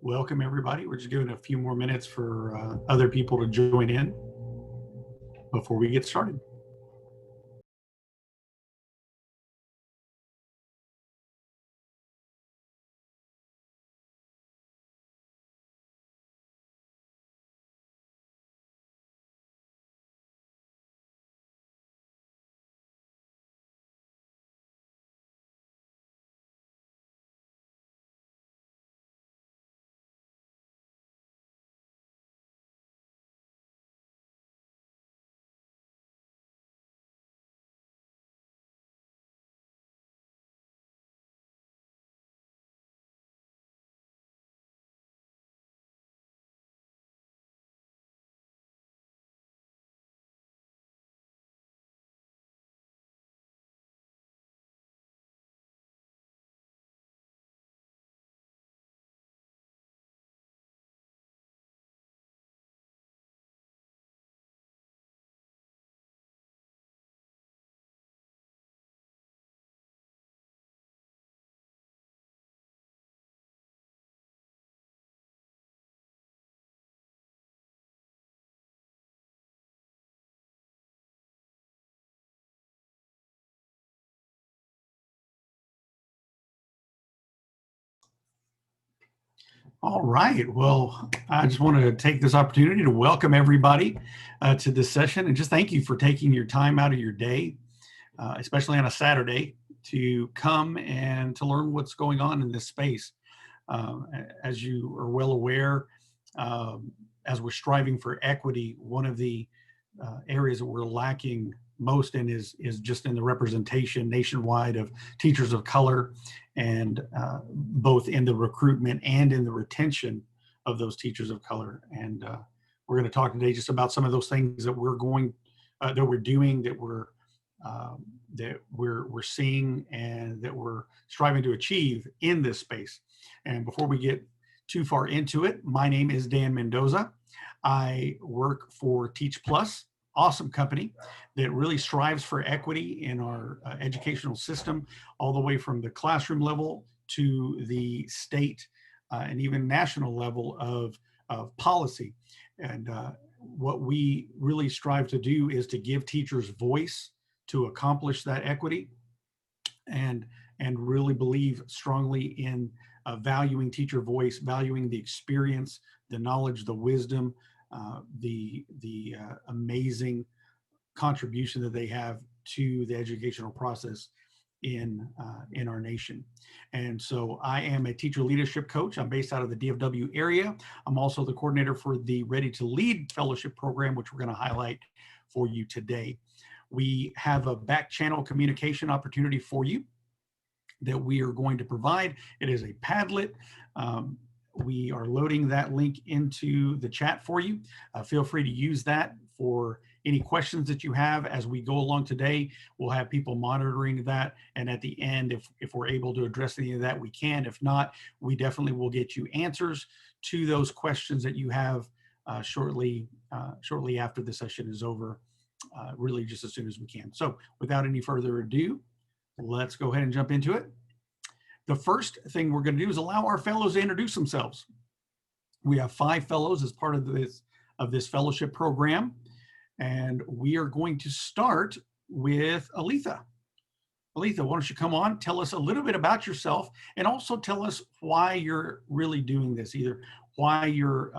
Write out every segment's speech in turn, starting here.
Welcome, everybody. We're just giving a few more minutes for other people to join in before we get started. All right. Well, I just want to take this opportunity to welcome everybody to this session and just thank you for taking your time out of your day, especially on a Saturday, to come and to learn what's going on in this space. As you are well aware, as we're striving for equity, one of the areas that we're lacking most in is just in the representation nationwide of teachers of color, and both in the recruitment and in the retention of those teachers of color. And we're going to talk today just about some of those things that we're doing, that we're seeing, and that we're striving to achieve in this space. And before we get too far into it, my name is Dan Mendoza. I work for Teach Plus, awesome company that really strives for equity in our educational system, all the way from the classroom level to the state and even national level of policy. And what we really strive to do is to give teachers voice to accomplish that equity, and really believe strongly in valuing teacher voice, valuing the experience, the knowledge, the wisdom, the amazing contribution that they have to the educational process in our nation. And so I am a teacher leadership coach. I'm based out of the DFW area. I'm also the coordinator for the Ready to Lead Fellowship Program, which we're going to highlight for you today. We have a back channel communication opportunity for you that we are going to provide. It is a Padlet. We are loading that link into the chat for you. Feel free to use that for any questions that you have as we go along today. We'll have people monitoring that. And at the end, if we're able to address any of that, we can. If not, we definitely will get you answers to those questions that you have shortly after the session is over, really just as soon as we can. So without any further ado, let's go ahead and jump into it. The first thing we're going to do is allow our fellows to introduce themselves. We have 5 fellows as part of this fellowship program, and we are going to start with Aletha. Aletha, why don't you come on, tell us a little bit about yourself, and also tell us why you're really doing this, either why you're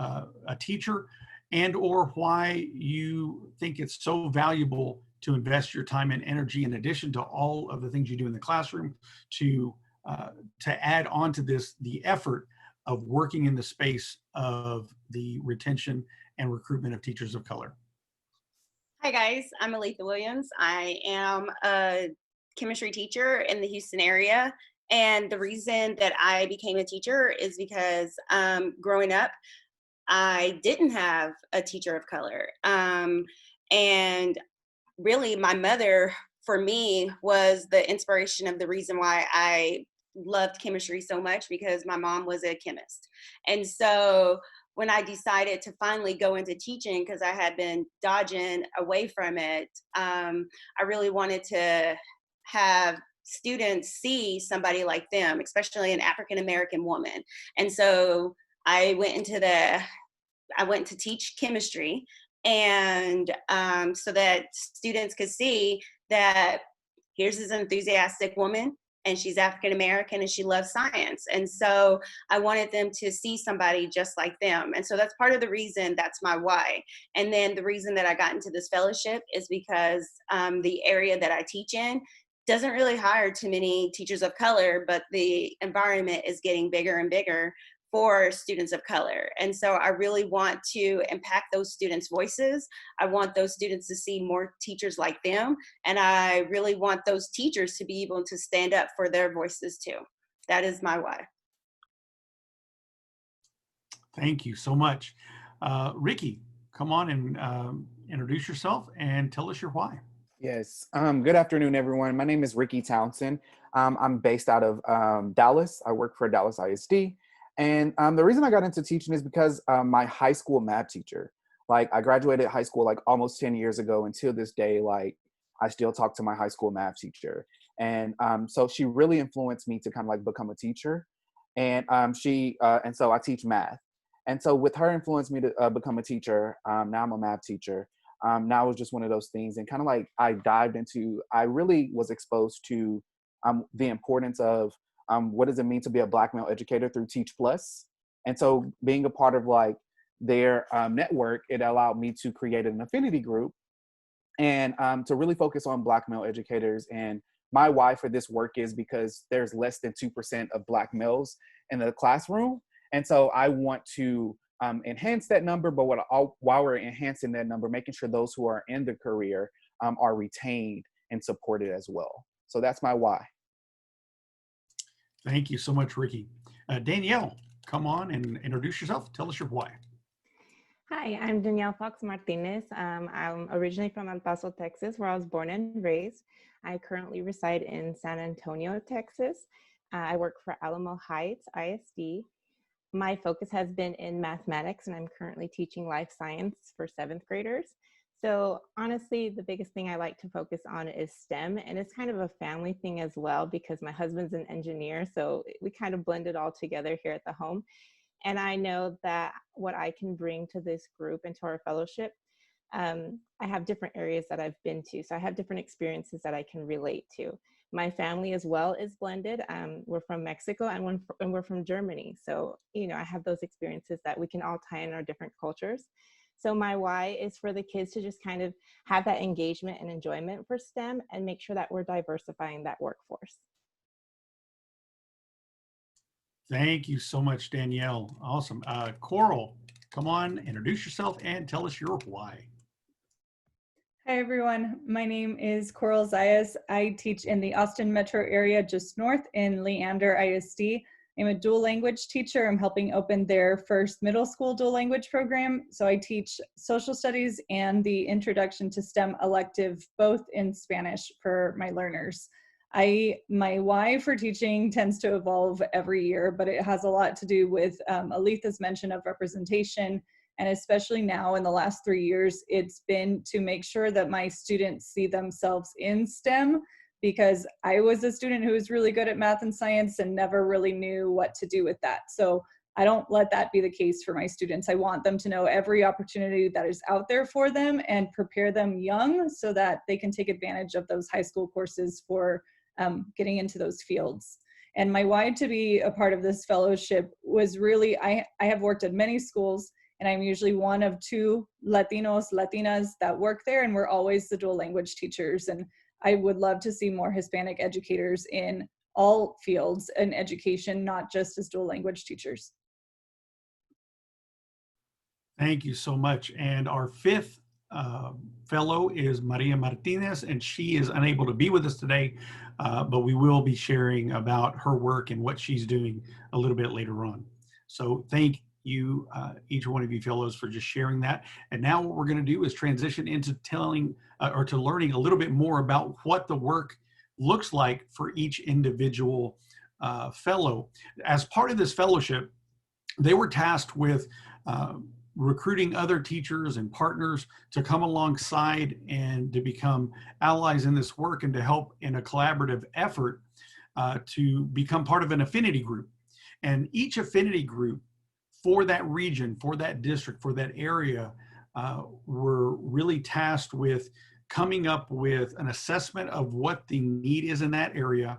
a teacher and or why you think it's so valuable to invest your time and energy, in addition to all of the things you do in the classroom, to add on to this the effort of working in the space of the retention and recruitment of teachers of color. Hi guys, I'm Aletha Williams. I am a chemistry teacher in the Houston area. And the reason that I became a teacher is because growing up, I didn't have a teacher of color. And really my mother, for me, was the inspiration of the reason why I loved chemistry so much, because my mom was a chemist. And so when I decided to finally go into teaching, because I had been dodging away from it, I really wanted to have students see somebody like them, especially an African American woman. And so I went to teach chemistry, and so that students could see that here's this enthusiastic woman, and she's African American, and she loves science. And so I wanted them to see somebody just like them. And so that's part of the reason, that's my why. And then the reason that I got into this fellowship is because the area that I teach in doesn't really hire too many teachers of color, but the environment is getting bigger and bigger for students of color. And so I really want to impact those students' voices. I want those students to see more teachers like them. And I really want those teachers to be able to stand up for their voices too. That is my why. Thank you so much. Ricky, come on and introduce yourself and tell us your why. Yes. Good afternoon, everyone. My name is Ricky Townsend. I'm based out of Dallas. I work for Dallas ISD. And the reason I got into teaching is because my high school math teacher, like I graduated high school like almost 10 years ago. Until this day, like I still talk to my high school math teacher. And so she really influenced me to kind of like become a teacher. And and so I teach math. And so with her influence me to become a teacher, now I'm a math teacher. Now it was just one of those things, and kind of like I really was exposed to the importance of what does it mean to be a Black male educator through Teach Plus. And so being a part of like their network, it allowed me to create an affinity group and to really focus on Black male educators. And my why for this work is because there's less than 2% of Black males in the classroom. And so I want to enhance that number, but while we're enhancing that number, making sure those who are in the career are retained and supported as well. So that's my why. Thank you so much, Ricky. Danielle, come on and introduce yourself. Tell us your why. Hi, I'm Danielle Fox Martinez. I'm originally from El Paso, Texas, where I was born and raised. I currently reside in San Antonio, Texas. I work for Alamo Heights ISD. My focus has been in mathematics, and I'm currently teaching life science for 7th graders. So honestly, the biggest thing I like to focus on is STEM, and it's kind of a family thing as well because my husband's an engineer, so we kind of blend it all together here at the home. And I know that what I can bring to this group and to our fellowship, I have different areas that I've been to, so I have different experiences that I can relate to. My family as well is blended. We're from Mexico and we're from Germany. So, you know, I have those experiences that we can all tie in our different cultures. So my why is for the kids to just kind of have that engagement and enjoyment for STEM and make sure that we're diversifying that workforce. Thank you so much, Danielle. Awesome. Coral, come on, introduce yourself and tell us your why. Hi, everyone. My name is Coral Zayas. I teach in the Austin metro area just north in Leander ISD. I'm a dual language teacher. I'm helping open their first middle school dual language program. So I teach social studies and the introduction to STEM elective, both in Spanish for my learners. My why for teaching tends to evolve every year, but it has a lot to do with Aletha's mention of representation. And especially now in the last 3 years, it's been to make sure that my students see themselves in STEM, because I was a student who was really good at math and science and never really knew what to do with that. So I don't let that be the case for my students. I want them to know every opportunity that is out there for them and prepare them young so that they can take advantage of those high school courses for getting into those fields. And my why to be a part of this fellowship was really, I have worked at many schools, and I'm usually one of 2 Latinos, Latinas that work there, and we're always the dual language teachers. And I would love to see more Hispanic educators in all fields in education, not just as dual language teachers. Thank you so much. And our 5th fellow is Maria Martinez, and she is unable to be with us today, but we will be sharing about her work and what she's doing a little bit later on. So thank you, each one of you fellows, for just sharing that. And now what we're going to do is transition into telling or to learning a little bit more about what the work looks like for each individual fellow. As part of this fellowship, they were tasked with recruiting other teachers and partners to come alongside and to become allies in this work and to help in a collaborative effort to become part of an affinity group. And each affinity group for that region, for that district, for that area, we're really tasked with coming up with an assessment of what the need is in that area,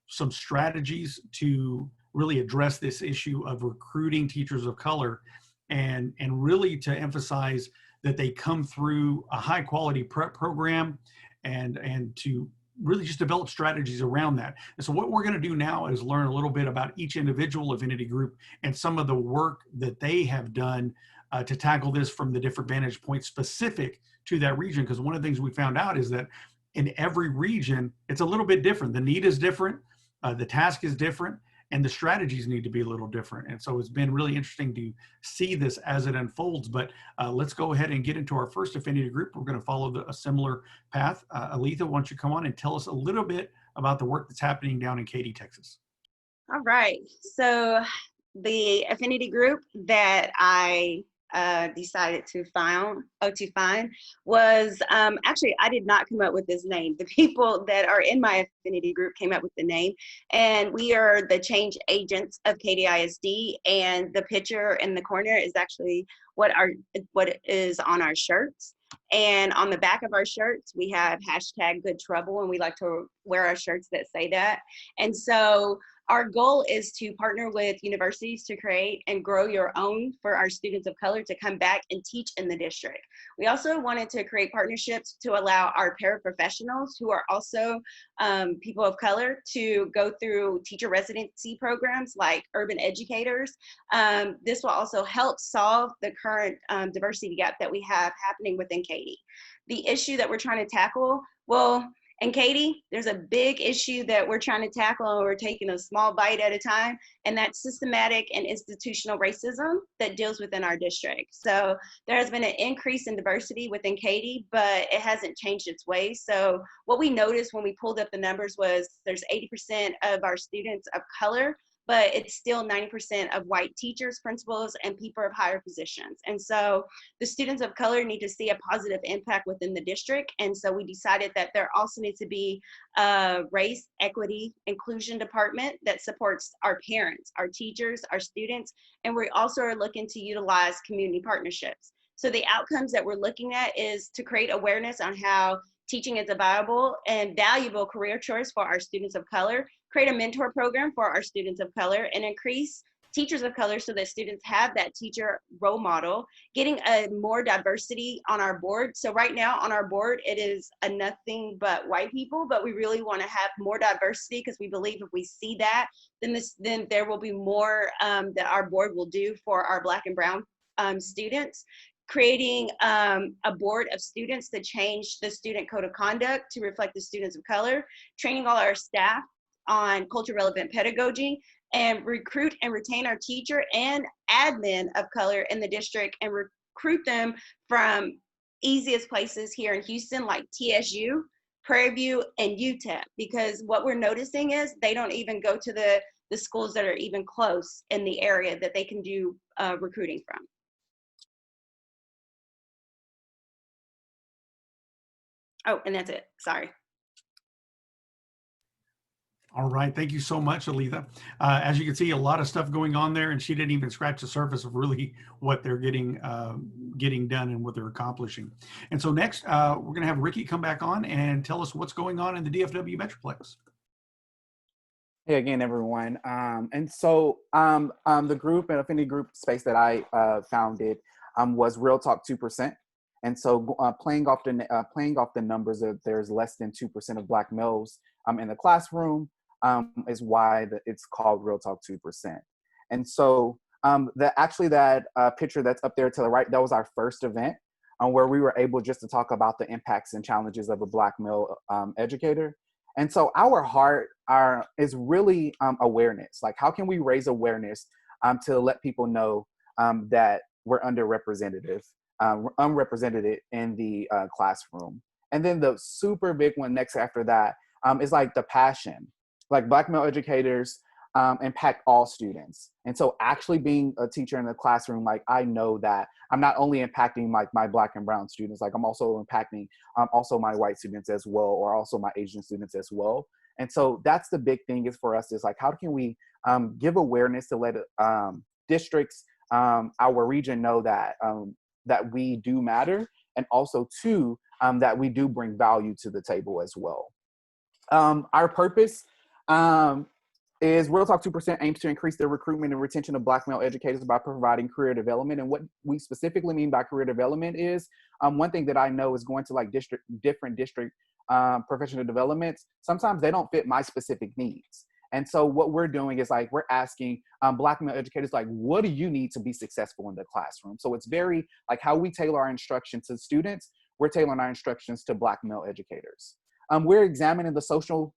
some strategies to really address this issue of recruiting teachers of color, and really to emphasize that they come through a high quality prep program, and to really just develop strategies around that. And so what we're going to do now is learn a little bit about each individual affinity group and some of the work that they have done to tackle this from the different vantage points specific to that region. Because one of the things we found out is that in every region, it's a little bit different. The need is different, the task is different, and the strategies need to be a little different. And so it's been really interesting to see this as it unfolds. But let's go ahead and get into our first affinity group. We're going to follow a similar path. Aletha, why don't you come on and tell us a little bit about the work that's happening down in Katy, Texas. All right. So the affinity group that I decided to find was actually, I did not come up with this name. The people that are in my affinity group came up with the name, and we are the change agents of Katy ISD. And the picture in the corner is actually what is on our shirts. And on the back of our shirts, we have #GoodTrouble, and we like to wear our shirts that say that. And so our goal is to partner with universities to create and grow your own for our students of color to come back and teach in the district. We also wanted to create partnerships to allow our paraprofessionals who are also people of color to go through teacher residency programs like urban educators. This will also help solve the current diversity gap that we have happening within Katy. The issue that we're trying to tackle, well, in Katy, there's a big issue that we're trying to tackle, and we're taking a small bite at a time, and that's systematic and institutional racism that deals within our district. So there has been an increase in diversity within Katy, but it hasn't changed its ways. So what we noticed when we pulled up the numbers was there's 80% of our students of color, but it's still 90% of white teachers, principals, and people of higher positions. And so the students of color need to see a positive impact within the district. And so we decided that there also needs to be a race, equity, inclusion department that supports our parents, our teachers, our students, and we also are looking to utilize community partnerships. So the outcomes that we're looking at is to create awareness on how teaching is a viable and valuable career choice for our students of color, create a mentor program for our students of color, and increase teachers of color so that students have that teacher role model, getting a more diversity on our board. So right now on our board, it is nothing but white people, but we really want to have more diversity because we believe if we see that, then there will be more that our board will do for our Black and brown students. Creating a board of students to change the student code of conduct to reflect the students of color, training all our staff on culture relevant pedagogy, and recruit and retain our teacher and admin of color in the district and recruit them from easiest places here in Houston like TSU, Prairie View, and UTEP, because what we're noticing is they don't even go to the schools that are even close in the area that they can do recruiting from. Oh, and that's it. Sorry. All right, thank you so much, Aletha. As you can see, a lot of stuff going on there, and she didn't even scratch the surface of really what they're getting done and what they're accomplishing. And so next, we're going to have Ricky come back on and tell us what's going on in the DFW Metroplex. Hey again, everyone. And so the group and affinity group space that I founded was Real Talk 2%. And so playing off the numbers of there's less than 2% of Black males in the classroom is why it's called Real Talk 2%. And so that picture that's up there to the right, that was our first event where we were able just to talk about the impacts and challenges of a Black male educator. And so our heart is really awareness. Like, how can we raise awareness to let people know that we're unrepresented in the classroom? And then the super big one next after that is like the passion. Like, Black male educators impact all students. And so actually being a teacher in the classroom, like, I know that I'm not only impacting like my Black and brown students, like I'm also impacting also my white students as well, or also my Asian students as well. And so that's the big thing is for us is like, how can we give awareness to let districts our region know that that we do matter, and also two, that we do bring value to the table as well. Our purpose is Real Talk 2% aims to increase the recruitment and retention of Black male educators by providing career development. And what we specifically mean by career development is one thing that I know is going to like different district professional developments. Sometimes they don't fit my specific needs. And so what we're doing is like, we're asking Black male educators, like, what do you need to be successful in the classroom? So it's very like how we tailor our instruction to students, we're tailoring our instructions to Black male educators. We're examining the social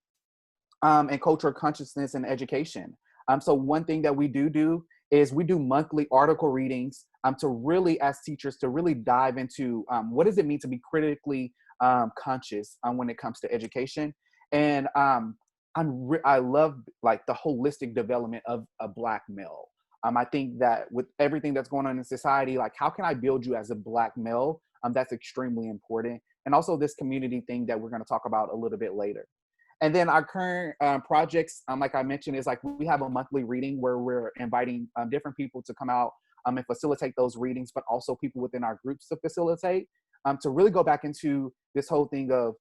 and cultural consciousness in education. So one thing that we do is we do monthly article readings to really, as teachers, to really dive into what does it mean to be critically conscious when it comes to education. And I love like the holistic development of a Black male. I think that with everything that's going on in society, like how can I build you as a Black male? That's extremely important. And also this community thing that we're going to talk about a little bit later. And then our current projects, like I mentioned, is like we have a monthly reading where we're inviting different people to come out and facilitate those readings, but also people within our groups to facilitate, to really go back into this whole thing of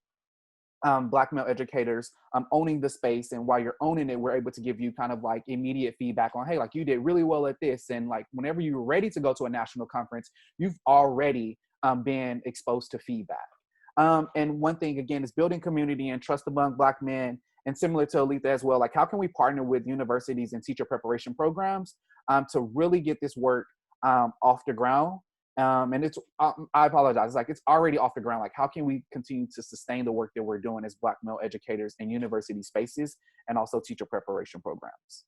Black male educators owning the space. And while you're owning it, we're able to give you kind of like immediate feedback on, hey, like you did really well at this. And like whenever you're ready to go to a national conference, you've already been exposed to feedback. And one thing, again, is building community and trust among Black men. And similar to Aletha as well, like how can we partner with universities and teacher preparation programs to really get this work off the ground? And it's, I apologize, like it's already off the ground. Like how can we continue to sustain the work that we're doing as Black male educators in university spaces and also teacher preparation programs?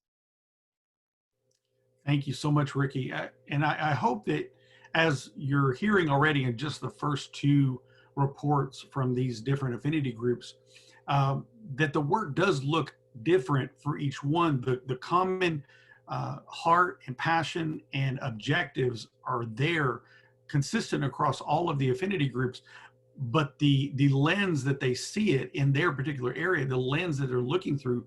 Thank you so much, Ricky. And I hope that as you're hearing already in just the first two reports from these different affinity groups, that the work does look different for each one. The common heart and passion and objectives are there, consistent across all of the affinity groups, but the lens that they see it in their particular area, the lens that they're looking through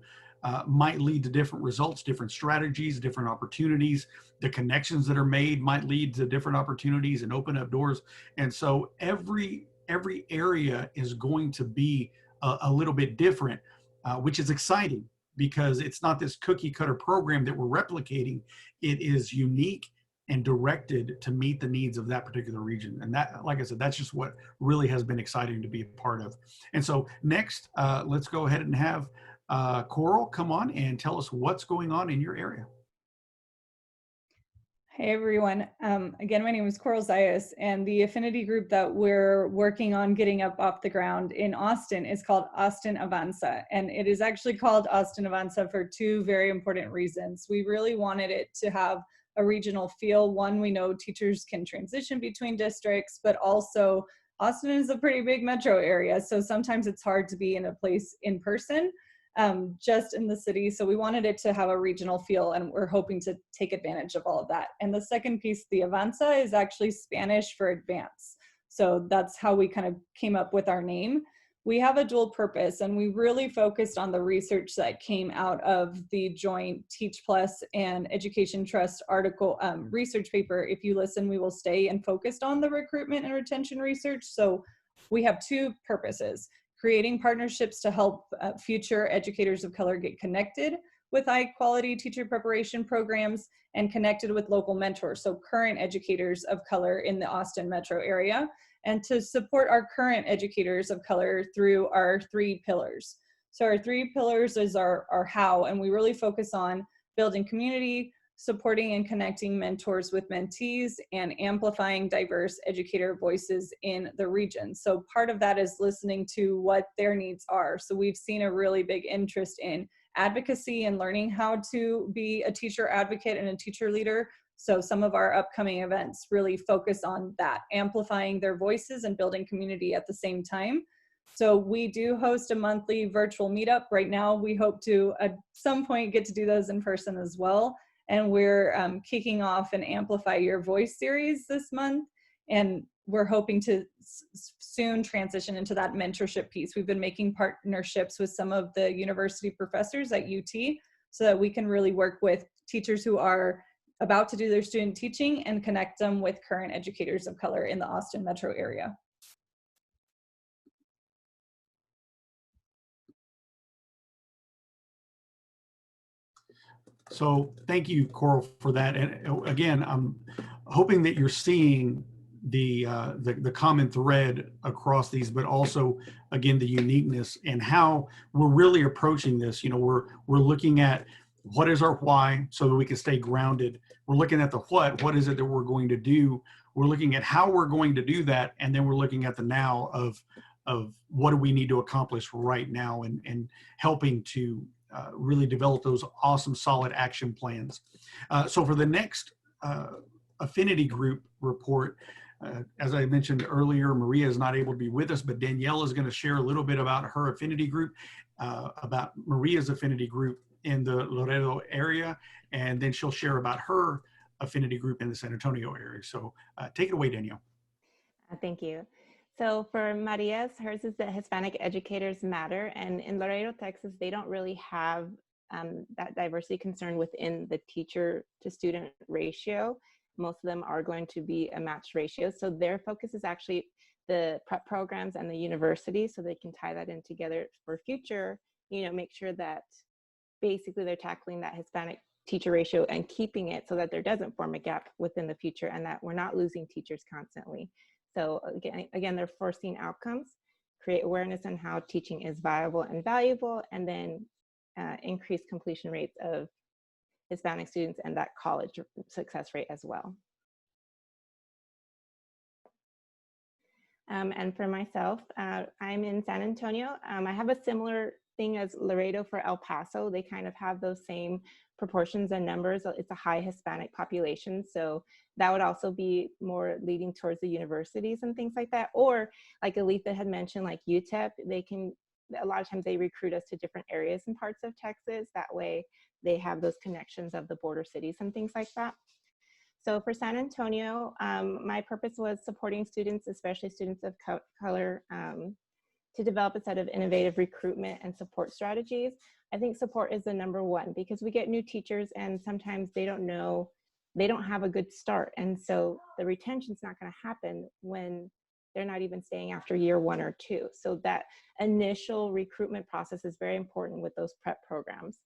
might lead to different results, different strategies, different opportunities. The connections that are made might lead to different opportunities and open up doors. And so every area is going to be a little bit different, which is exciting because it's not this cookie cutter program that we're replicating. It is unique and directed to meet the needs of that particular region. And that, like I said, that's just what really has been exciting to be a part of. And so next, let's go ahead and have Coral come on and tell us what's going on in your area. Hey everyone. Again, my name is Coral Zayas, and the affinity group that we're working on getting up off the ground in Austin is called Austin Avanza. And it is actually called Austin Avanza for two very important reasons. We really wanted it to have a regional feel. One, we know teachers can transition between districts, but also Austin is a pretty big metro area. So sometimes it's hard to be in a place in person, just in the city. So we wanted it to have a regional feel, and we're hoping to take advantage of all of that. And the second piece, the Avanza, is actually Spanish for advance. So that's how we kind of came up with our name. We have a dual purpose, and we really focused on the research that came out of the joint Teach Plus and Education Trust article research paper. If you listen, we will stay and focused on the recruitment and retention research. So we have two purposes: creating partnerships to help future educators of color get connected with high quality teacher preparation programs and connected with local mentors, so current educators of color in the Austin metro area, and to support our current educators of color through our three pillars. So our three pillars is our how, and we really focus on building community, supporting and connecting mentors with mentees, and amplifying diverse educator voices in the region. So part of that is listening to what their needs are. So we've seen a really big interest in advocacy and learning how to be a teacher advocate and a teacher leader. So some of our upcoming events really focus on that, amplifying their voices and building community at the same time. So we do host a monthly virtual meetup. Right now, we hope to at some point get to do those in person as well. And we're kicking off an Amplify Your Voice series this month. And we're hoping to soon transition into that mentorship piece. We've been making partnerships with some of the university professors at UT so that we can really work with teachers who are about to do their student teaching and connect them with current educators of color in the Austin metro area. So thank you, Coral, for that. And again, I'm hoping that you're seeing the common thread across these, but also, again, the uniqueness and how we're really approaching this. You know, we're looking at what is our why so that we can stay grounded. We're looking at the what is it that we're going to do? We're looking at how we're going to do that. And then we're looking at the now of what do we need to accomplish right now, and helping to really develop those awesome, solid action plans. So for the next affinity group report, as I mentioned earlier, Maria is not able to be with us, but Danielle is going to share a little bit about her affinity group, about Maria's affinity group in the Laredo area, and then she'll share about her affinity group in the San Antonio area. So take it away, Danielle. Thank you. So for Maria's, hers is the Hispanic Educators Matter. And in Laredo, Texas, they don't really have that diversity concern within the teacher to student ratio. Most of them are going to be a matched ratio. So their focus is actually the prep programs and the university, so they can tie that in together for future, you know, make sure that basically they're tackling that Hispanic teacher ratio and keeping it so that there doesn't form a gap within the future and that we're not losing teachers constantly. So again, they're foreseeing outcomes, create awareness on how teaching is viable and valuable, and then increase completion rates of Hispanic students and that college success rate as well. And for myself, I'm in San Antonio. I have a similar thing as Laredo for El Paso. They kind of have those same proportions and numbers. It's a high Hispanic population. So that would also be more leading towards the universities and things like that. Or like Aletha had mentioned, like UTEP, they can, a lot of times they recruit us to different areas and parts of Texas. That way they have those connections of the border cities and things like that. So for San Antonio, my purpose was supporting students, especially students of color, to develop a set of innovative recruitment and support strategies. I think support is the number one, because we get new teachers and sometimes they don't know, they don't have a good start. And so the retention's not going to happen when they're not even staying after year 1 or 2. So that initial recruitment process is very important with those prep programs.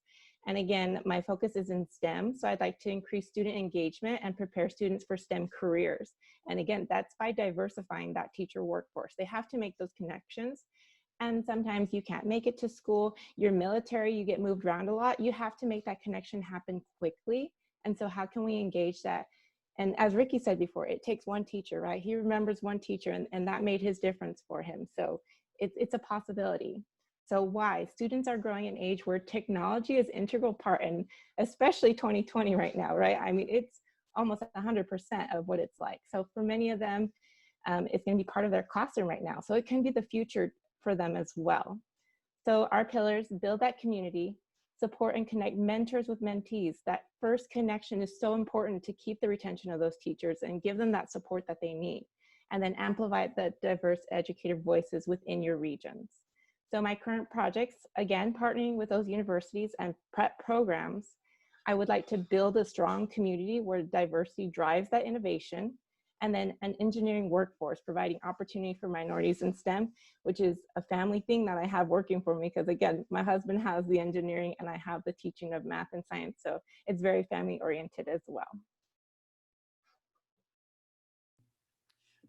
And again, my focus is in STEM, so I'd like to increase student engagement and prepare students for STEM careers. And again, that's by diversifying that teacher workforce. They have to make those connections. And sometimes you can't make it to school, you're military, you get moved around a lot, you have to make that connection happen quickly. And so how can we engage that? And as Ricky said before, it takes one teacher, right? He remembers one teacher and that made his difference for him. So it's a possibility. So why? Students are growing in age where technology is an integral part, and especially 2020 right now, right? I mean, it's almost 100% of what it's like. So for many of them, it's going to be part of their classroom right now. So it can be the future for them as well. So our pillars: build that community, support and connect mentors with mentees. That first connection is so important to keep the retention of those teachers and give them that support that they need. And then amplify the diverse educator voices within your regions. So my current projects, again, partnering with those universities and prep programs, I would like to build a strong community where diversity drives that innovation, and then an engineering workforce providing opportunity for minorities in STEM, which is a family thing that I have working for me, because again, my husband has the engineering and I have the teaching of math and science. So it's very family oriented as well.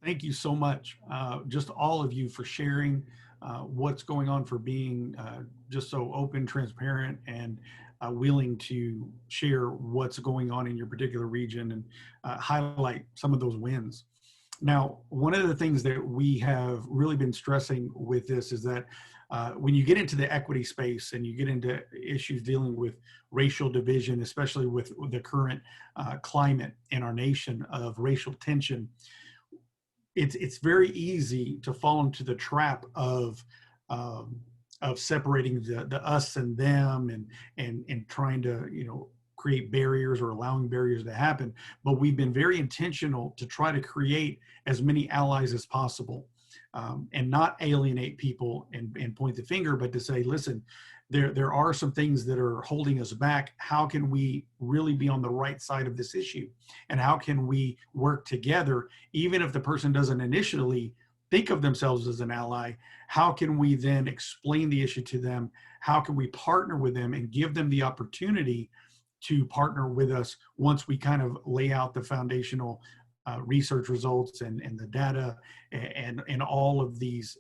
Thank you so much, just all of you, for sharing what's going on, for being just so open, transparent, and willing to share what's going on in your particular region and highlight some of those wins. Now, one of the things that we have really been stressing with this is that when you get into the equity space and you get into issues dealing with racial division, especially with the current climate in our nation of racial tension, it's very easy to fall into the trap of separating the us and them, and trying to, you know, create barriers or allowing barriers to happen. But we've been very intentional to try to create as many allies as possible. and not alienate people and point the finger, but to say, listen, there are some things that are holding us back. How can we really be on the right side of this issue? And how can we work together, even if the person doesn't initially think of themselves as an ally? How can we then explain the issue to them? How can we partner with them and give them the opportunity to partner with us once we kind of lay out the foundational research results and the data and all of these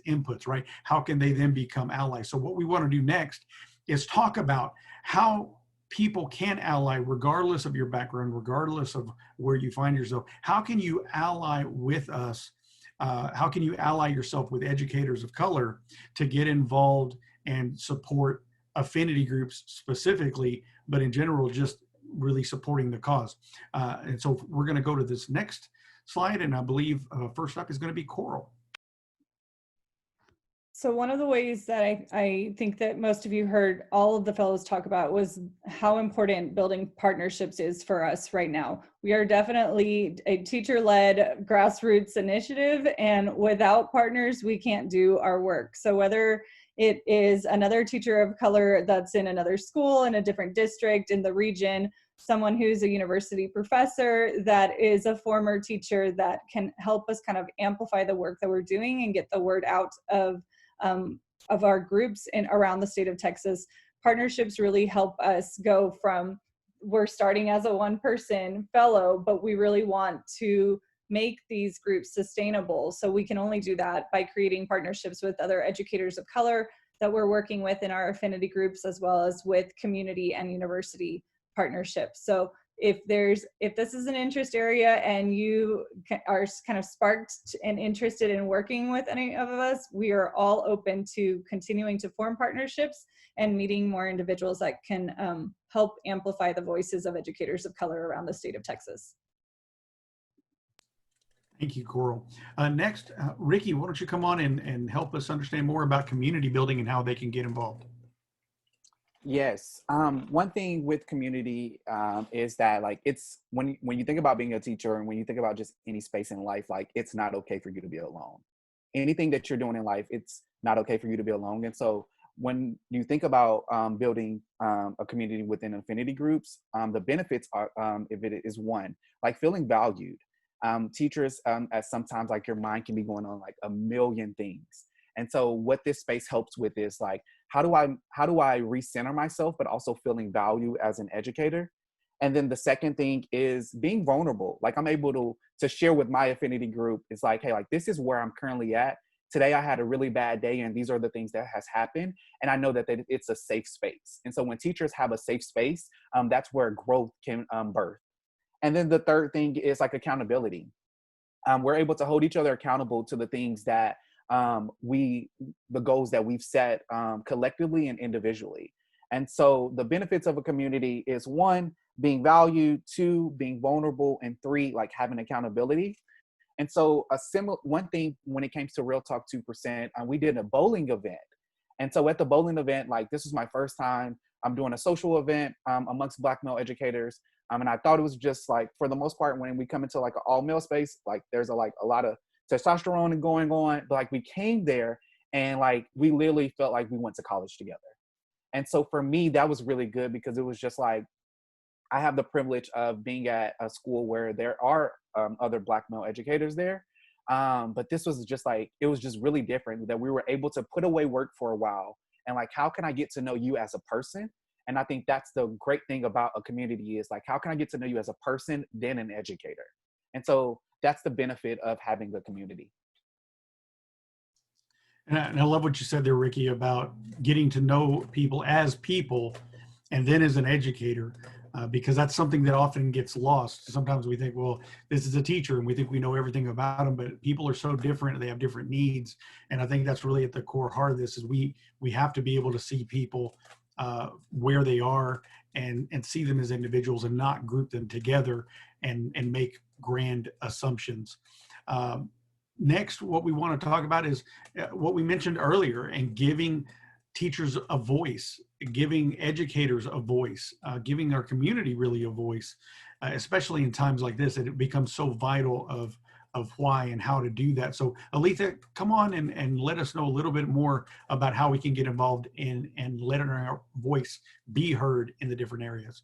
inputs, right? How can they then become allies? So what we want to do next is talk about how people can ally regardless of your background, regardless of where you find yourself. How can you ally with us? How can you ally yourself with educators of color to get involved and support affinity groups specifically, but in general, just really supporting the cause? And so we're going to go to this next slide, and I believe first up is going to be Coral. So one of the ways that I think that most of you heard all of the fellows talk about was how important building partnerships is for us right now. We are definitely a teacher-led grassroots initiative, and without partners, we can't do our work. So whether it is another teacher of color that's in another school, in a different district, in the region, someone who's a university professor that is a former teacher that can help us kind of amplify the work that we're doing and get the word out of our groups in around the state of Texas. Partnerships really help us go from, we're starting as a one-person fellow, but we really want to make these groups sustainable. So we can only do that by creating partnerships with other educators of color that we're working with in our affinity groups, as well as with community and university partnerships. So if this is an interest area and you are kind of sparked and interested in working with any of us, we are all open to continuing to form partnerships and meeting more individuals that can help amplify the voices of educators of color around the state of Texas. Thank you, Coral. Next, Ricky, why don't you come on and help us understand more about community building and how they can get involved? Yes. One thing with community is that, like, it's when you think about being a teacher and when you think about just any space in life, like, it's not okay for you to be alone. Anything that you're doing in life, it's not okay for you to be alone. And so when you think about building a community within affinity groups, the benefits are, if it is one, like feeling valued. Teachers, at sometimes, like, your mind can be going on like a million things. And so what this space helps with is, like, how do I recenter myself, but also feeling value as an educator? And then the second thing is being vulnerable. Like, I'm able to share with my affinity group. It's like, hey, like, this is where I'm currently at. Today I had a really bad day, and these are the things that has happened. And I know that it's a safe space. And so when teachers have a safe space, that's where growth can birth. And then the third thing is, like, accountability. We're able to hold each other accountable to the things that the goals that we've set collectively and individually. And so the benefits of a community is, one, being valued, two, being vulnerable, and three, like, having accountability. And so one thing when it came to Real Talk 2%, we did a bowling event. And so at the bowling event, like, this was my first time I'm doing a social event amongst Black male educators. And I thought it was just, like, for the most part, when we come into like an all male space, like, there's a lot of testosterone going on, but, like, we came there and, like, we literally felt like we went to college together. And so for me, that was really good, because it was just like, I have the privilege of being at a school where there are other Black male educators there. But this was just like, it was just really different that we were able to put away work for a while. And, like, how can I get to know you as a person? And I think that's the great thing about a community is, like, how can I get to know you as a person, then an educator? And so that's the benefit of having a community. And I love what you said there, Ricky, about getting to know people and then as an educator, because that's something that often gets lost. Sometimes we think, well, this is a teacher and we think we know everything about them, but people are so different. They have different needs. And I think that's really at the core heart of this is we have to be able to see people where they are and see them as individuals and not group them together and make grand assumptions. Next, what we want to talk about is what we mentioned earlier, and giving teachers a voice, giving educators a voice, giving our community really a voice, especially in times like this. It becomes so vital of of why and how to do that. So Aletha, come on and let us know a little bit more about how we can get involved in and letting our voice be heard in the different areas.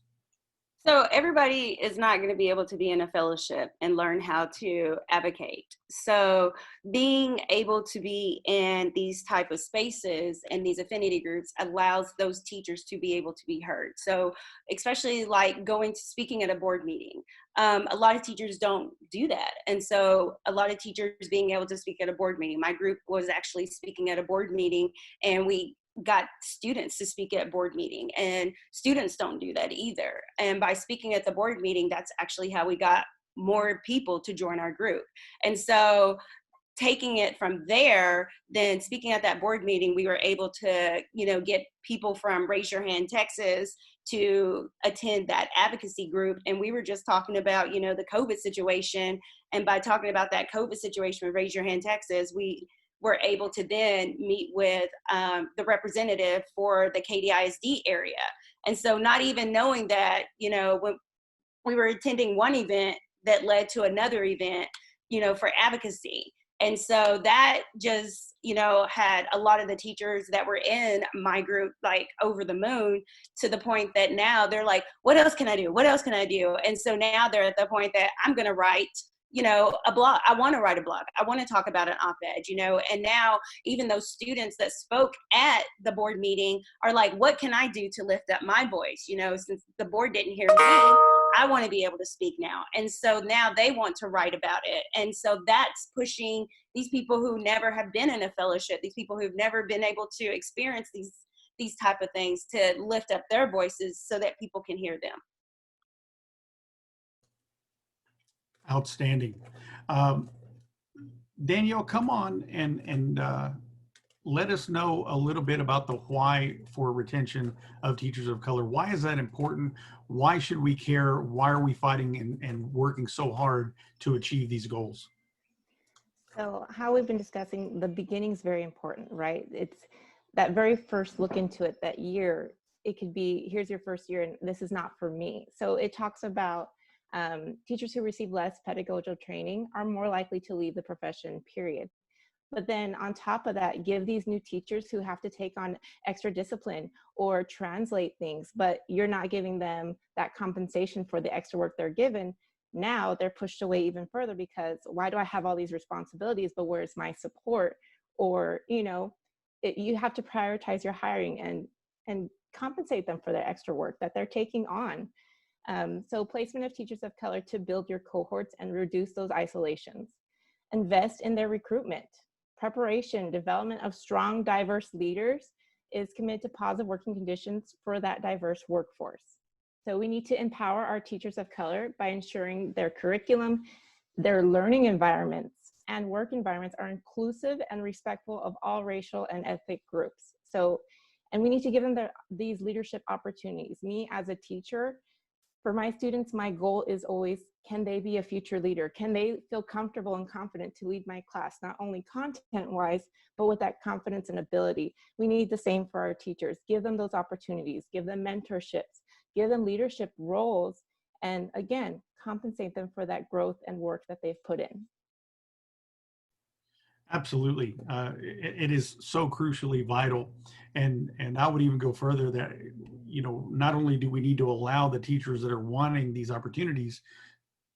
So everybody is not going to be able to be in a fellowship and learn how to advocate. So being able to be in these type of spaces and these affinity groups allows those teachers to be able to be heard. So especially like going to speaking at a board meeting, a lot of teachers don't do that. And so a lot of teachers being able to speak at a board meeting, my group was actually speaking at a board meeting, and we got students to speak at board meeting, and students don't do that either. And by speaking at the board meeting, that's actually how we got more people to join our group. And so taking it from there, then speaking at that board meeting, we were able to, get people from Raise Your Hand Texas to attend that advocacy group. And we were just talking about, the COVID situation. And by talking about that COVID situation with Raise Your Hand Texas, we were able to then meet with the representative for the Katy ISD area. And so not even knowing that, when we were attending one event that led to another event, for advocacy. And so that just, had a lot of the teachers that were in my group, like over the moon, to the point that now they're like, what else can I do? What else can I do? And so now they're at the point that I'm going to write a blog. I want to write a blog. I want to talk about an op-ed, and now even those students that spoke at the board meeting are like, what can I do to lift up my voice? Since the board didn't hear me, I want to be able to speak now. And so now they want to write about it. And so that's pushing these people who never have been in a fellowship, these people who've never been able to experience these type of things, to lift up their voices so that people can hear them. Outstanding. Danielle, come on and let us know a little bit about the why for retention of teachers of color. Why is that important? Why should we care? Why are we fighting and working so hard to achieve these goals? So how we've been discussing, the beginning is very important, right? It's that very first look into it, that year. It could be, here's your first year and this is not for me. So it talks about teachers who receive less pedagogical training are more likely to leave the profession, period. But then on top of that, give these new teachers who have to take on extra discipline or translate things, but you're not giving them that compensation for the extra work they're given. Now they're pushed away even further, because why do I have all these responsibilities, but where's my support? Or, you have to prioritize your hiring and compensate them for their extra work that they're taking on. So placement of teachers of color to build your cohorts and reduce those isolations. Invest in their recruitment. Preparation, development of strong, diverse leaders is committed to positive working conditions for that diverse workforce. So we need to empower our teachers of color by ensuring their curriculum, their learning environments, and work environments are inclusive and respectful of all racial and ethnic groups. And we need to give them these leadership opportunities. Me as a teacher, for my students, my goal is always, can they be a future leader? Can they feel comfortable and confident to lead my class, not only content-wise, but with that confidence and ability? We need the same for our teachers. Give them those opportunities, give them mentorships, give them leadership roles, and again, compensate them for that growth and work that they've put in. Absolutely. It is so crucially vital. And I would even go further that, not only do we need to allow the teachers that are wanting these opportunities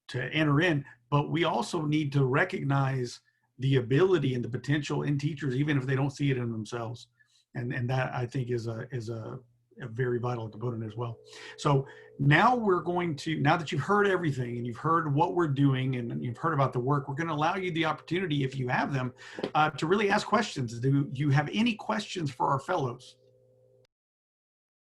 to enter in, but we also need to recognize the ability and the potential in teachers, even if they don't see it in themselves. And that, I think, is a very vital component as well. So now now that you've heard everything and you've heard what we're doing and you've heard about the work, we're going to allow you the opportunity, if you have them, to really ask questions. Do you have any questions for our fellows?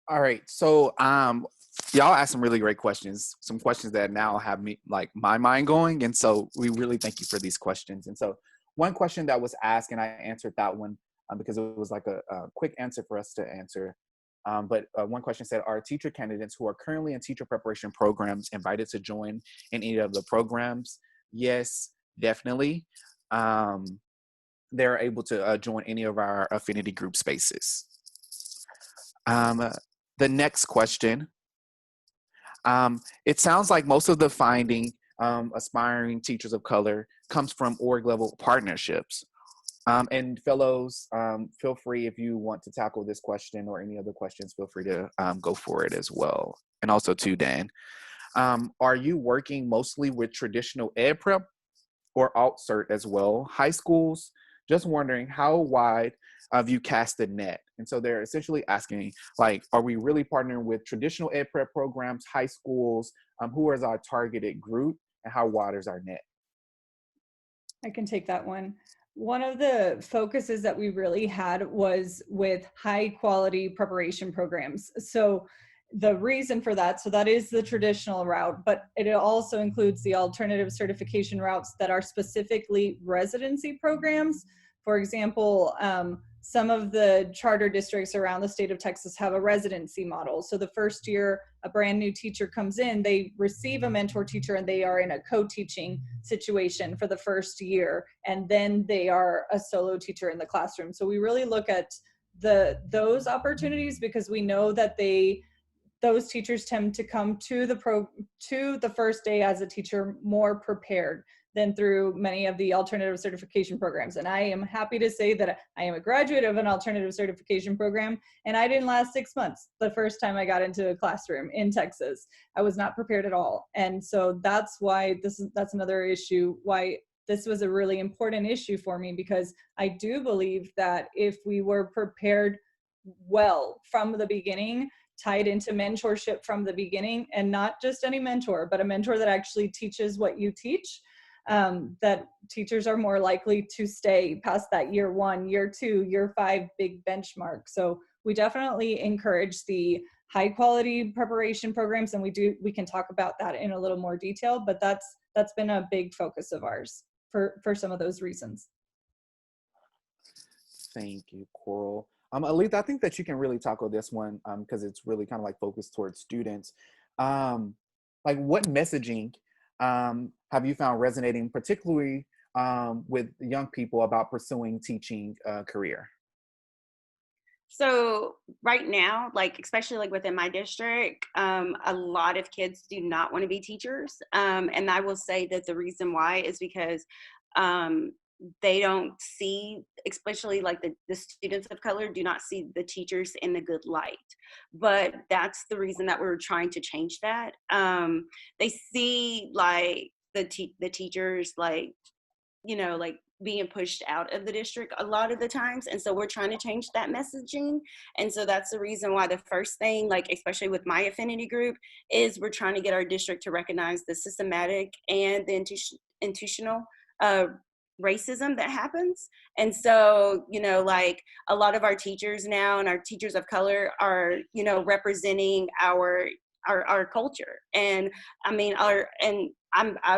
All right. So y'all asked some really great questions, some questions that now have me, like, my mind going. And so we really thank you for these questions. And so one question that was asked, and I answered that one because it was like a quick answer for us to answer. But one question said, are teacher candidates who are currently in teacher preparation programs invited to join in any of the programs? Yes, definitely. They're able to join any of our affinity group spaces. The next question, it sounds like most of the finding aspiring teachers of color comes from org level partnerships. And fellows, feel free if you want to tackle this question or any other questions, feel free to go for it as well. And also too, Dan, are you working mostly with traditional ed prep or alt-cert as well? High schools, just wondering how wide have you cast the net? And so they're essentially asking, like, are we really partnering with traditional ed prep programs, high schools? Who is our targeted group and how wide is our net? I can take that one. One of the focuses that we really had was with high quality preparation programs. So the reason for that, so that is the traditional route, but it also includes the alternative certification routes that are specifically residency programs. For example, some of the charter districts around the state of Texas have a residency model. So the first year a brand new teacher comes in, they receive a mentor teacher and they are in a co-teaching situation for the first year. And then they are a solo teacher in the classroom. So we really look at those opportunities because we know that those teachers tend to come to the first day as a teacher more prepared than through many of the alternative certification programs. And I am happy to say that I am a graduate of an alternative certification program, and I didn't last 6 months the first time I got into a classroom in Texas. I was not prepared at all. And so that's why that's another issue, why this was a really important issue for me, because I do believe that if we were prepared well from the beginning, tied into mentorship from the beginning, and not just any mentor, but a mentor that actually teaches what you teach, that teachers are more likely to stay past that year 1, year 2, year 5 big benchmark. So we definitely encourage the high quality preparation programs, and we can talk about that in a little more detail, but that's been a big focus of ours for some of those reasons. Thank you, Coral. Aletha, I think that you can really tackle this one because it's really kind of like focused towards students. Like what messaging have you found resonating particularly with young people about pursuing teaching career? So right now, like especially like within my district, a lot of kids do not want to be teachers. And I will say that the reason why is because they don't see, especially like the students of color do not see the teachers in the good light. But that's the reason that we're trying to change that. They see like the teachers like, you know, like being pushed out of the district a lot of the times. And so we're trying to change that messaging. And so that's the reason why the first thing, like especially with my affinity group, is we're trying to get our district to recognize the systematic and the institutional racism that happens. And so, you know, like a lot of our teachers now and our teachers of color are, you know, representing our culture. And I mean, I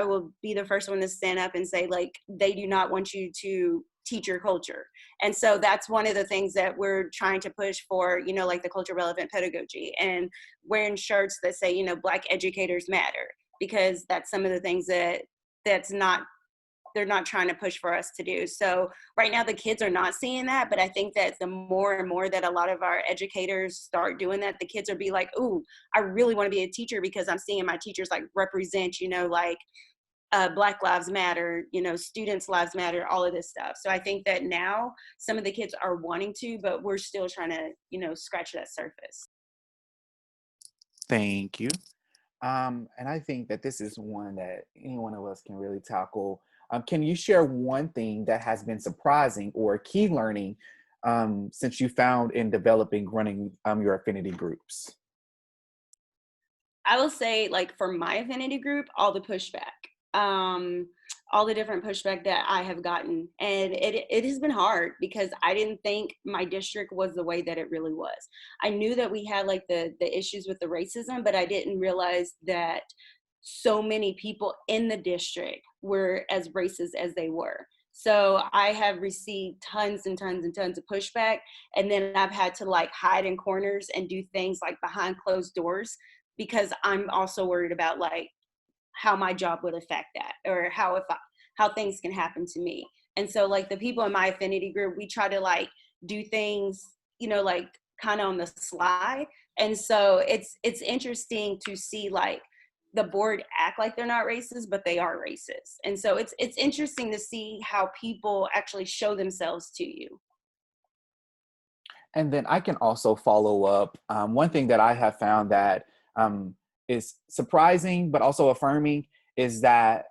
will be the first one to stand up and say, like, they do not want you to teach your culture. And so that's one of the things that we're trying to push for, you know, like the culture relevant pedagogy and wearing shirts that say, you know, Black educators matter, because that's some of the things they're not trying to push for us to do. So right now the kids are not seeing that, but I think that the more and more that a lot of our educators start doing that, the kids will be like, ooh, I really want to be a teacher because I'm seeing my teachers like represent, you know, like Black Lives Matter, you know, students' lives matter, all of this stuff. So I think that now some of the kids are wanting to, but we're still trying to, you know, scratch that surface. Thank you. And I think that this is one that any one of us can really tackle. Can you share one thing that has been surprising or a key learning since you found in developing, running your affinity groups? I will say, like, for my affinity group, all the pushback, all the different pushback that I have gotten. And it has been hard because I didn't think my district was the way that it really was. I knew that we had like the issues with the racism, but I didn't realize that so many people in the district were as racist as they were. So I have received tons and tons and tons of pushback. And then I've had to like hide in corners and do things like behind closed doors because I'm also worried about like how my job would affect that or how things can happen to me. And so like the people in my affinity group, we try to like do things, you know, like kind of on the sly. And so it's interesting to see like the board act like they're not racist, but they are racist. And so it's interesting to see how people actually show themselves to you. And then I can also follow up. One thing that I have found that is surprising, but also affirming, is that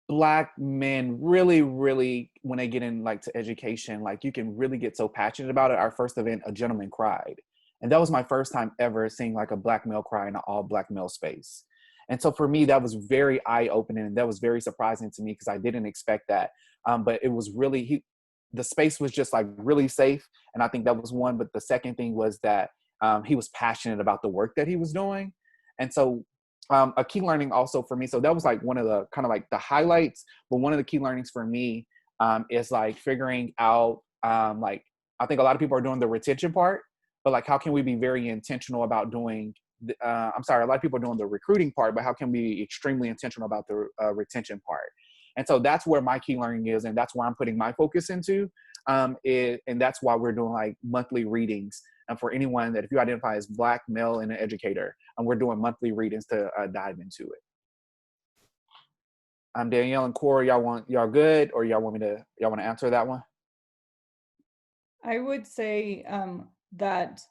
Black men really, when they get in like to education, like you can really get so passionate about it. Our first event, a gentleman cried. And that was my first time ever seeing like a Black male cry in an all Black male space. And so for me, that was very eye-opening, and that was very surprising to me because I didn't expect that. But it was really, the space was just like really safe. And I think that was one. But the second thing was that he was passionate about the work that he was doing. And so a key learning also for me, so that was like one of the kind of like the highlights, but one of the key learnings for me is like figuring out, like, I think a lot of people are doing the retention part, but like, how can we be very intentional about doing, a lot of people are doing the recruiting part, but how can we be extremely intentional about the retention part? And so that's where my key learning is, and that's where I'm putting my focus into, and that's why we're doing like monthly readings. And for anyone that if you identify as Black, male, and an educator, and we're doing monthly readings to dive into it. Danielle and Corey, y'all good, or y'all want to answer that one? I would say that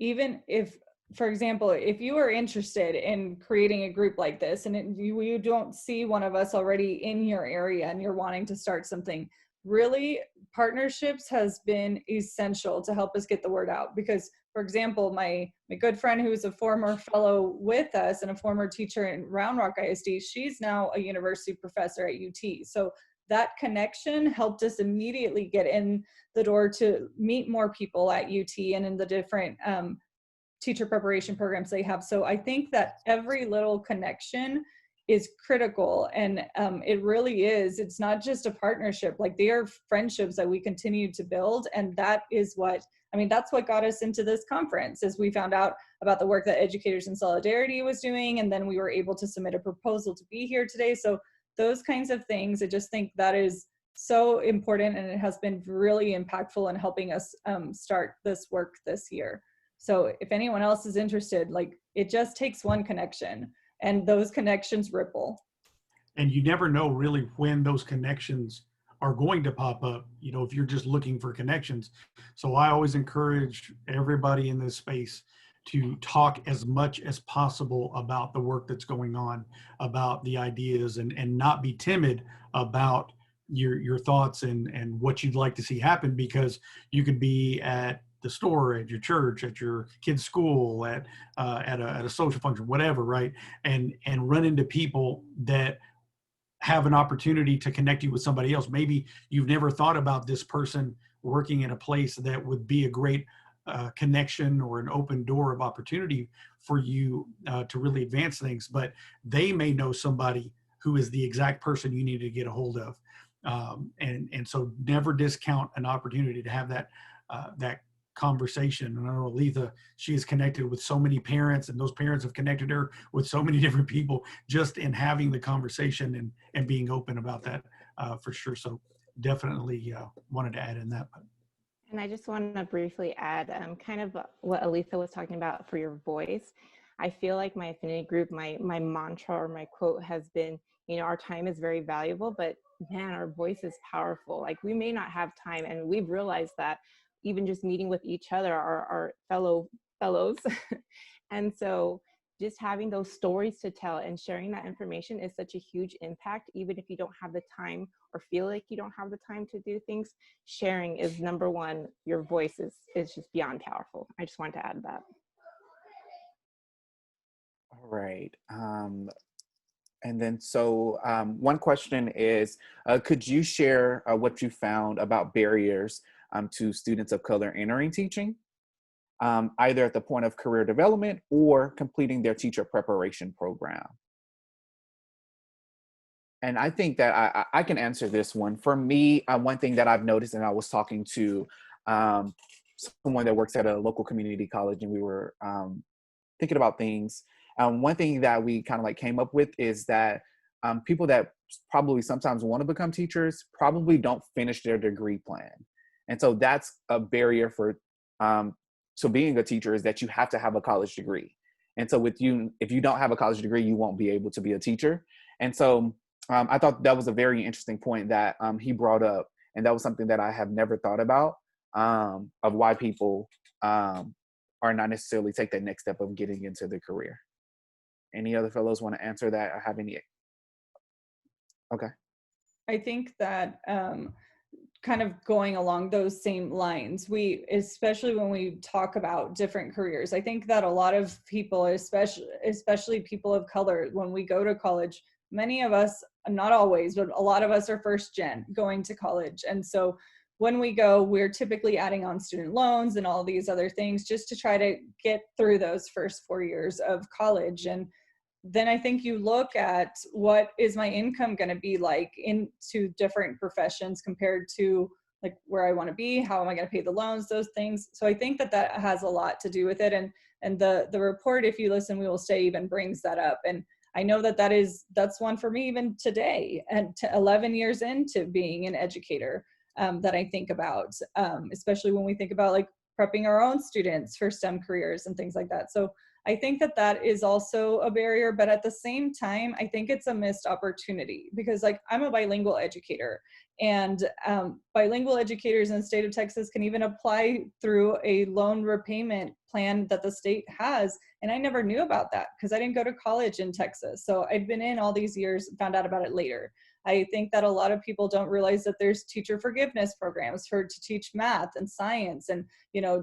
even if, for example, if you are interested in creating a group like this and you don't see one of us already in your area and you're wanting to start something, really partnerships has been essential to help us get the word out. Because, for example, my good friend who is a former fellow with us and a former teacher in Round Rock ISD, she's now a university professor at UT. So that connection helped us immediately get in the door to meet more people at UT and in the different teacher preparation programs they have. So I think that every little connection is critical, and it really is. It's not just a partnership, like they are friendships that we continue to build. And that is what, I mean, that's what got us into this conference, is we found out about the work that Educators in Solidarity was doing, and then we were able to submit a proposal to be here today. So those kinds of things, I just think that is so important, and it has been really impactful in helping us start this work this year. So if anyone else is interested, like, it just takes one connection, and those connections ripple. And you never know really when those connections are going to pop up, you know, if you're just looking for connections. So I always encourage everybody in this space to talk as much as possible about the work that's going on, about the ideas, and not be timid about your thoughts and what you'd like to see happen, because you could be at the store, at your church, at your kid's school, at a social function, whatever, right? And run into people that have an opportunity to connect you with somebody else. Maybe you've never thought about this person working in a place that would be a great connection or an open door of opportunity for you to really advance things, but they may know somebody who is the exact person you need to get a hold of. And so never discount an opportunity to have that conversation. And I know Aletha, she is connected with so many parents, and those parents have connected her with so many different people just in having the conversation and being open about that, for sure. So definitely wanted to add in that. And I just want to briefly add kind of what Aletha was talking about for your voice. I feel like my affinity group, my mantra or my quote has been, you know, our time is very valuable, but man, our voice is powerful. Like, we may not have time, and we've realized that even just meeting with each other, our fellows. And so just having those stories to tell and sharing that information is such a huge impact. Even if you don't have the time or feel like you don't have the time to do things, sharing is number one. Your voice is just beyond powerful. I just wanted to add that. All right. And then so one question is, could you share what you found about barriers to students of color entering teaching, either at the point of career development or completing their teacher preparation program? And I think that I can answer this one. For me, one thing that I've noticed, and I was talking to someone that works at a local community college, and we were thinking about things. One thing that we kind of like came up with is that people that probably sometimes want to become teachers probably don't finish their degree plan. And so that's a barrier for so being a teacher, is that you have to have a college degree. And so with you, if you don't have a college degree, you won't be able to be a teacher. And so I thought that was a very interesting point that he brought up. And that was something that I have never thought about, of why people are not necessarily take that next step of getting into their career. Any other fellows want to answer that or have any? Okay. I think that kind of going along those same lines, especially when we talk about different careers, I think that a lot of people, especially people of color, when we go to college, many of us, not always, but a lot of us are first gen going to college. And so when we go, we're typically adding on student loans and all these other things just to try to get through those first 4 years of college. And then I think you look at what is my income going to be like into different professions compared to like where I want to be, how am I going to pay the loans, those things. So I think that that has a lot to do with it. And the report, if you listen, we will stay, even brings that up. And I know that that's one for me even today, and 11 years into being an educator, that I think about, especially when we think about like prepping our own students for STEM careers and things like that. So I think that that is also a barrier, but at the same time, I think it's a missed opportunity because like I'm a bilingual educator, and bilingual educators in the state of Texas can even apply through a loan repayment plan that the state has. And I never knew about that because I didn't go to college in Texas. So I'd been in all these years, found out about it later. I think that a lot of people don't realize that there's teacher forgiveness programs to teach math and science and,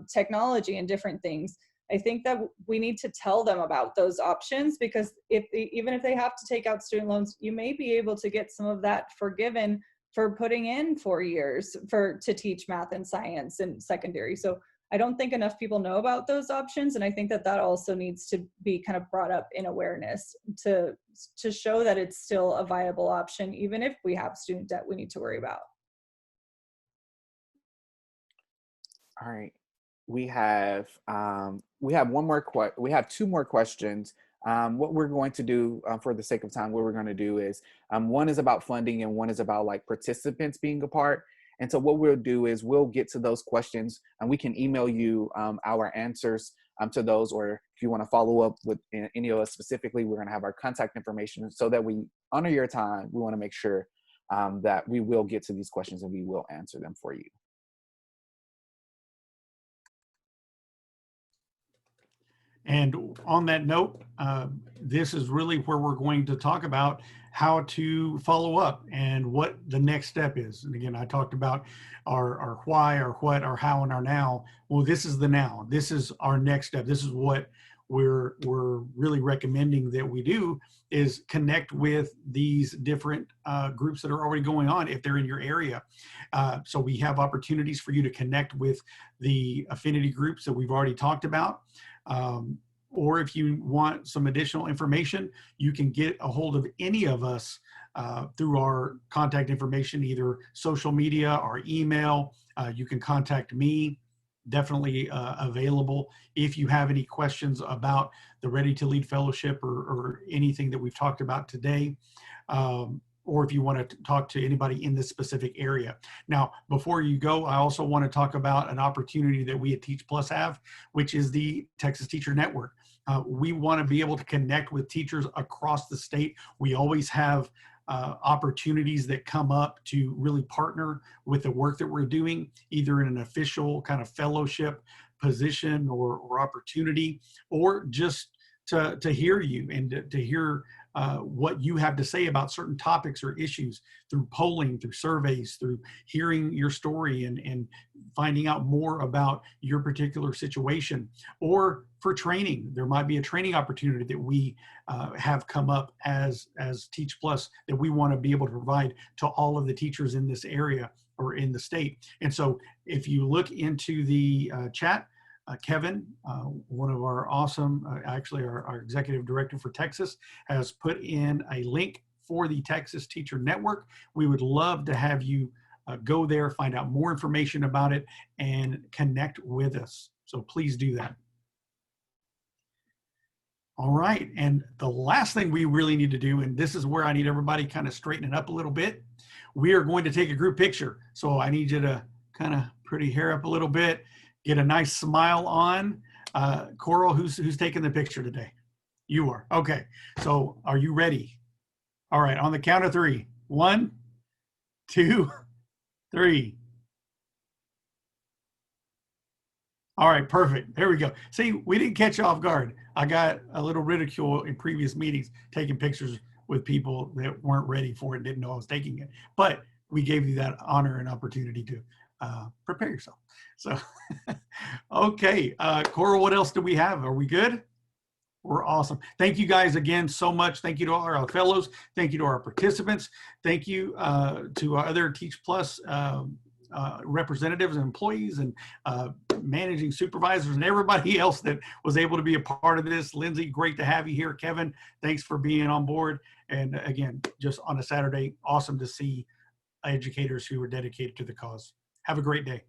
technology and different things. I think that we need to tell them about those options because even if they have to take out student loans, you may be able to get some of that forgiven for putting in 4 years to teach math and science in secondary. So I don't think enough people know about those options. And I think that also needs to be kind of brought up in awareness to show that it's still a viable option, even if we have student debt we need to worry about. All right. We have two more questions. What we're going to do for the sake of time, what we're going to do is one is about funding and one is about like participants being a part. And so what we'll do is we'll get to those questions and we can email you our answers to those, or if you want to follow up with any of us specifically, we're going to have our contact information so that we honor your time. We want to make sure that we will get to these questions and we will answer them for you. And on that note, this is really where we're going to talk about how to follow up and what the next step is. And again, I talked about our why, our what, our how, and our now. Well, this is the now. This is our next step. This is what we're really recommending that we do, is connect with these different groups that are already going on if they're in your area. So we have opportunities for you to connect with the affinity groups that we've already talked about. Or if you want some additional information, you can get a hold of any of us through our contact information, either social media or email. You can contact me, definitely available. If you have any questions about the Ready to Lead Fellowship or anything that we've talked about today, or if you want to talk to anybody in this specific area. Now, before you go, I also want to talk about an opportunity that we at Teach Plus have, which is the Texas Teacher Network. We want to be able to connect with teachers across the state. We always have opportunities that come up to really partner with the work that we're doing, either in an official kind of fellowship position or opportunity, or just to hear you and to hear what you have to say about certain topics or issues through polling, through surveys, through hearing your story and finding out more about your particular situation, or for training. There might be a training opportunity that we have come up as Teach Plus that we want to be able to provide to all of the teachers in this area or in the state. And so if you look into the chat, Kevin, one of our awesome, actually our executive director for Texas, has put in a link for the Texas Teacher Network. We would love to have you go there, find out more information about it, and connect with us. So please do that. All right, and the last thing we really need to do, and this is where I need everybody kind of straighten it up a little bit. We are going to take a group picture. So I need you to kind of pretty hair up a little bit. Get a nice smile on. Coral, who's taking the picture today? You are. Okay. So are you ready? All right. On the count of three. 1, 2, 3. All right. Perfect. There we go. See, we didn't catch you off guard. I got a little ridicule in previous meetings taking pictures with people that weren't ready for it, didn't know I was taking it. But we gave you that honor and opportunity to prepare yourself. So, okay. Coral, what else do we have? Are we good? We're awesome. Thank you guys again so much. Thank you to all our fellows. Thank you to our participants. Thank you to our other Teach Plus representatives and employees and managing supervisors and everybody else that was able to be a part of this. Lindsay, great to have you here. Kevin, thanks for being on board. And again, just on a Saturday, awesome to see educators who are dedicated to the cause. Have a great day.